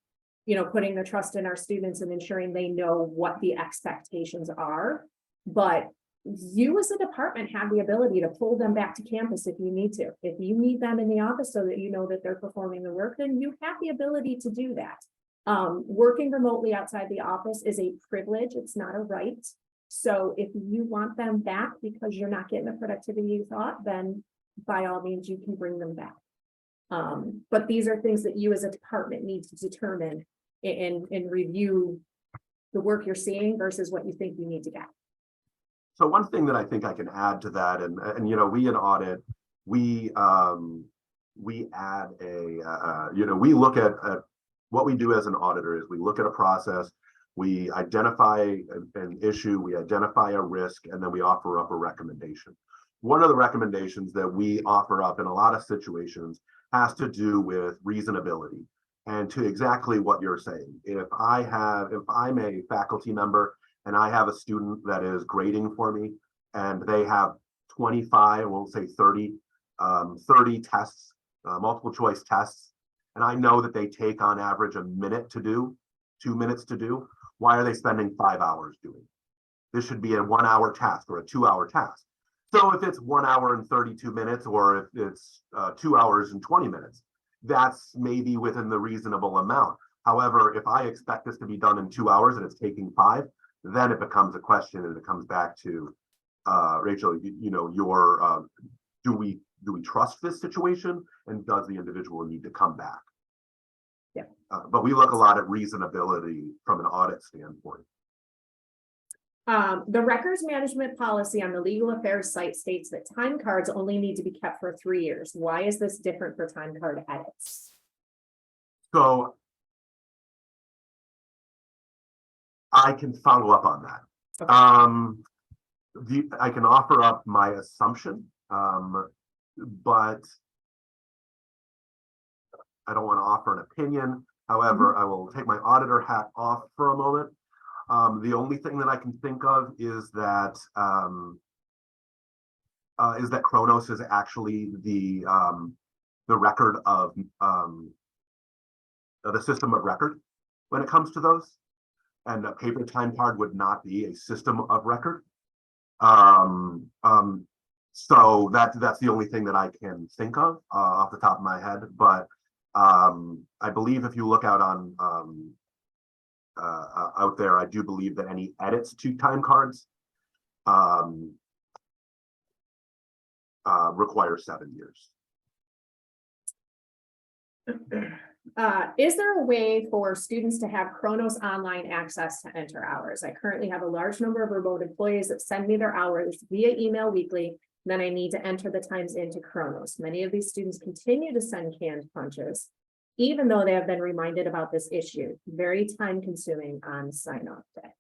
putting the trust in our students and ensuring they know what the expectations are. But you as a department have the ability to pull them back to campus if you need to. If you need them in the office so that you know that they're performing the work, then you have the ability to do that. Working remotely outside the office is a privilege. It's not a right. So if you want them back because you're not getting the productivity you thought, then by all means, you can bring them back. But these are things that you as a department need to determine and review the work you're seeing versus what you think you need to get. So one thing that I think I can add to that, and we in audit, we add we look at what we do as an auditor is we look at a process, we identify an issue, we identify a risk, and then we offer up a recommendation. One of the recommendations that we offer up in a lot of situations has to do with reasonability and to exactly what you're saying. If I'm a faculty member and I have a student that is grading for me and they have 25, we'll say 30 tests, multiple choice tests, and I know that they take on average a minute to do, 2 minutes to do, why are they spending 5 hours doing? This should be a 1 hour task or a 2 hour task. So if it's 1 hour and 32 minutes, or if it's 2 hours and 20 minutes, that's maybe within the reasonable amount. However, if I expect this to be done in 2 hours and it's taking 5, then it becomes a question, and it comes back to Rachel, do we trust this situation, and does the individual need to come back? Yeah. But we look a lot at reasonability from an audit standpoint. The records management policy on the legal affairs site states that time cards only need to be kept for 3 years. Why is this different for time card edits? So I can follow up on that. Okay. I can offer up my assumption, but I don't want to offer an opinion. However, I will take my auditor hat off for a moment. The only thing that I can think of is that Kronos is actually the record of the system of record when it comes to those, and a paper time card would not be a system of record. So that's the only thing that I can think of off the top of my head. But I believe if you look out on out there, I do believe that any edits to time cards require 7 years. Is there a way for students to have Kronos online access to enter hours? I currently have a large number of remote employees that send me their hours via email weekly. Then I need to enter the times into Kronos. Many of these students continue to send canned punches, even though they have been reminded about this issue. Very time consuming on sign-off day.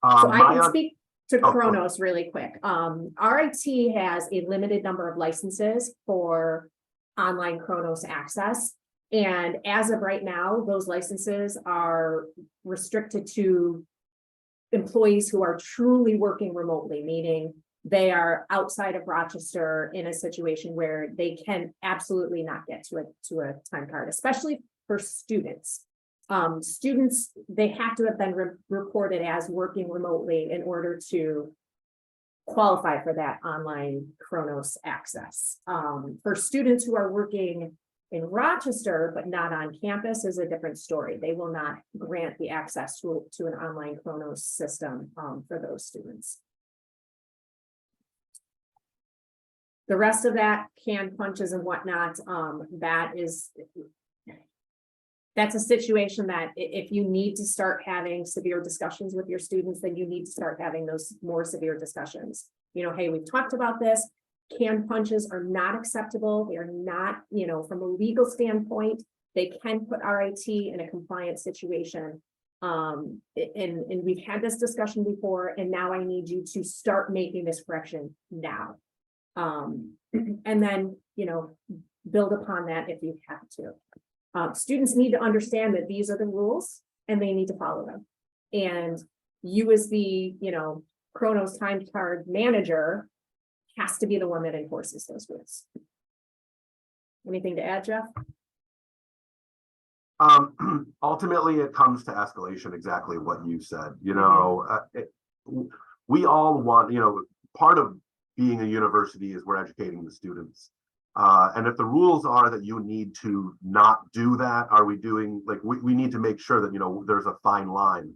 So I can speak to Kronos really quick. RIT has a limited number of licenses for online Kronos access. And as of right now, those licenses are restricted to employees who are truly working remotely, meaning they are outside of Rochester in a situation where they can absolutely not get to a time card, especially for students. Students, they have to have been reported as working remotely in order to qualify for that online Kronos access. For students who are working in Rochester but not on campus is a different story. They will not grant the access to an online Kronos system for those students. The rest of that, canned punches and whatnot, that's a situation that if you need to start having severe discussions with your students, then you need to start having those more severe discussions. Hey, we've talked about this. Canned punches are not acceptable. They are not, from a legal standpoint, they can put RIT in a compliance situation. And we've had this discussion before, and now I need you to start making this correction now. And then, build upon that if you have to. Students need to understand that these are the rules and they need to follow them. And you as the, Kronos time card manager has to be the one that enforces those rules. Anything to add, Jeff? Ultimately, it comes to escalation, exactly what you said. We all want, part of being a university is we're educating the students. And if the rules are that you need to not do that, are we doing, we need to make sure that, there's a fine line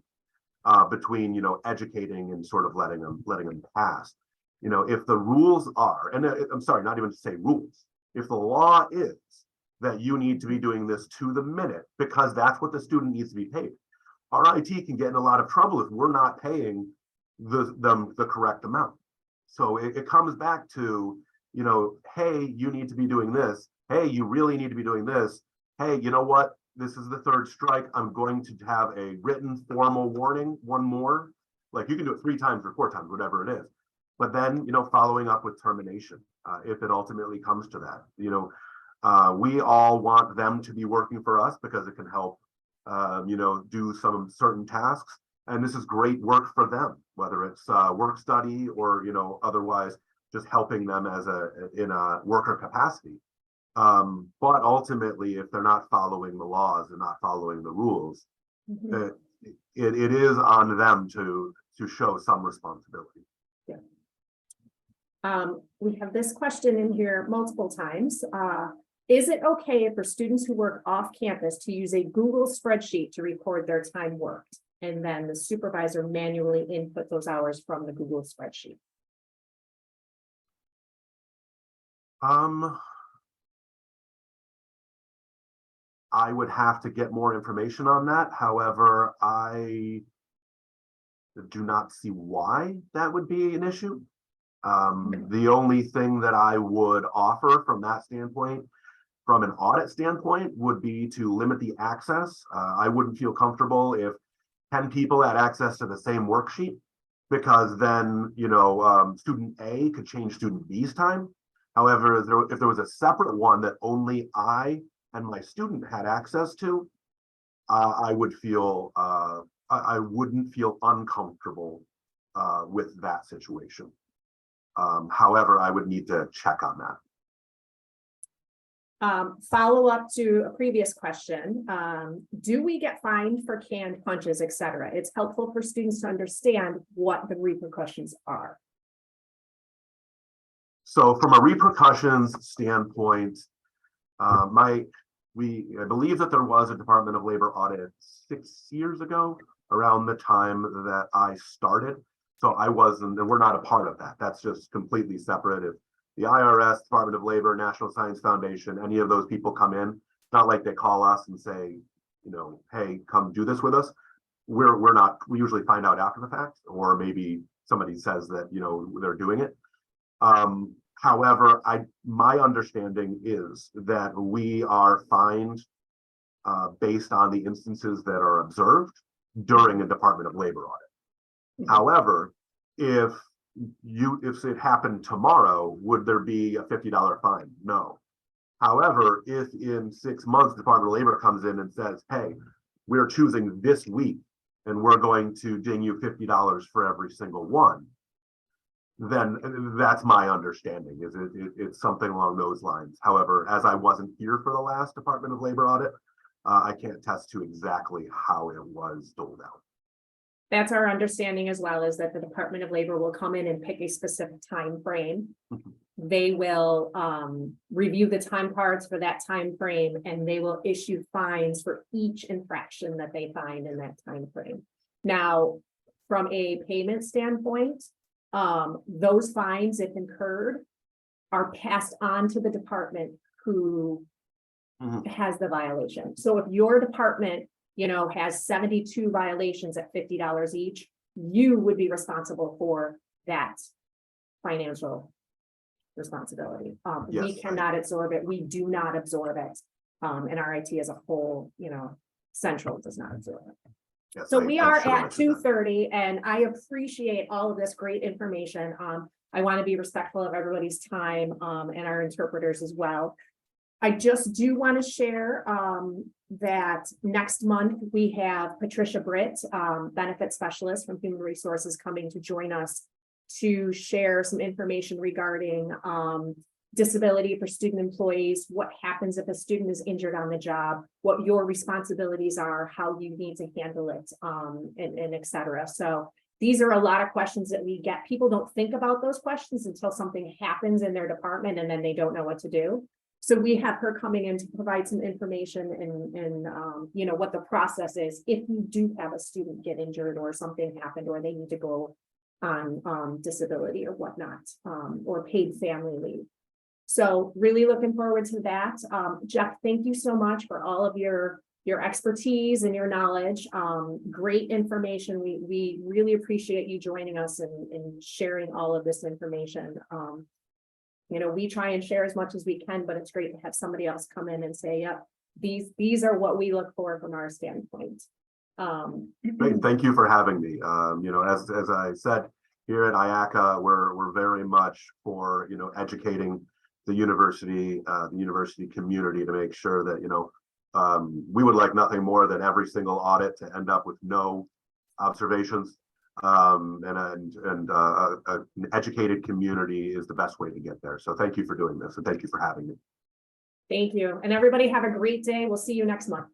between, educating and sort of letting them pass. If the rules are, and I'm sorry, not even to say rules, if the law is that you need to be doing this to the minute, because that's what the student needs to be paid. Our IT can get in a lot of trouble if we're not paying them the correct amount. So it comes back to, hey, you need to be doing this. Hey, you really need to be doing this. Hey, you know what? This is the third strike. I'm going to have a written formal warning, one more. You can do it 3 times or 4 times, whatever it is. But then, following up with termination, if it ultimately comes to that. We all want them to be working for us because it can help, do some certain tasks. And this is great work for them, whether it's work study or, otherwise just helping them in a worker capacity. But ultimately, if they're not following the laws and not following the rules, it is on them to show some responsibility. Yeah. We have this question in here multiple times. Is it okay for students who work off campus to use a Google spreadsheet to record their time worked, and then the supervisor manually input those hours from the Google spreadsheet? I would have to get more information on that. However, I do not see why that would be an issue. The only thing that I would offer from that standpoint, from an audit standpoint, would be to limit the access. I wouldn't feel comfortable if 10 people had access to the same worksheet, because then, student A could change student B's time. However, if there was a separate one that only I and my student had access to, I would feel, I wouldn't feel uncomfortable with that situation. However, I would need to check on that. Follow up to a previous question. Do we get fined for canned punches, etc.? It's helpful for students to understand what the repercussions are. So from a repercussions standpoint, I believe that there was a Department of Labor audit 6 years ago, around the time that I started. So I wasn't, and we're not a part of that. That's just completely separate. If the IRS, Department of Labor, National Science Foundation, any of those people come in, it's not like they call us and say, hey, come do this with us. We're not, we usually find out after the fact, or maybe somebody says that, they're doing it. However, my understanding is that we are fined based on the instances that are observed during a Department of Labor audit. However, if it happened tomorrow, would there be a $50 fine? No. However, if in 6 months, Department of Labor comes in and says, hey, we're choosing this week and we're going to ding you $50 for every single one, then that's my understanding, is it's something along those lines. However, as I wasn't here for the last Department of Labor audit, I can't attest to exactly how it was doled out. That's our understanding as well, is that the Department of Labor will come in and pick a specific time frame. They will review the time cards for that time frame, and they will issue fines for each infraction that they find in that time frame. Now, from a payment standpoint, those fines, if incurred, are passed on to the department who has the violation. So if your department, has 72 violations at $50 each, you would be responsible for that financial responsibility. Yes, We cannot absorb it. We do not absorb it. And our IT as a whole, central does not absorb it. Yes, So I we should are have at mentioned that. 2:30 and I appreciate all of this great information. I want to be respectful of everybody's time, and our interpreters as well. I just do want to share, that next month we have Patricia Britt, benefit specialist from Human Resources, coming to join us to share some information regarding, disability for student employees, what happens if a student is injured on the job, what your responsibilities are, how you need to handle it, and et cetera. So these are a lot of questions that we get. People don't think about those questions until something happens in their department and then they don't know what to do. So we have her coming in to provide some information and you know, what the process is if you do have a student get injured or something happened or they need to go on disability or whatnot, or paid family leave. So really looking forward to that. Jeff, thank you so much for all of your expertise and your knowledge. Great information. We really appreciate you joining us and sharing all of this information. You know, we try and share as much as we can, but it's great to have somebody else come in and say, yep, these are what we look for from our standpoint. Great, thank you for having me. You know, as I said, here at IACA, we're very much for, you know, educating the university community to make sure that, you know, we would like nothing more than every single audit to end up with no observations. An educated community is the best way to get there. So thank you for doing this and thank you for having me. Thank you. And everybody have a great day. We'll see you next month.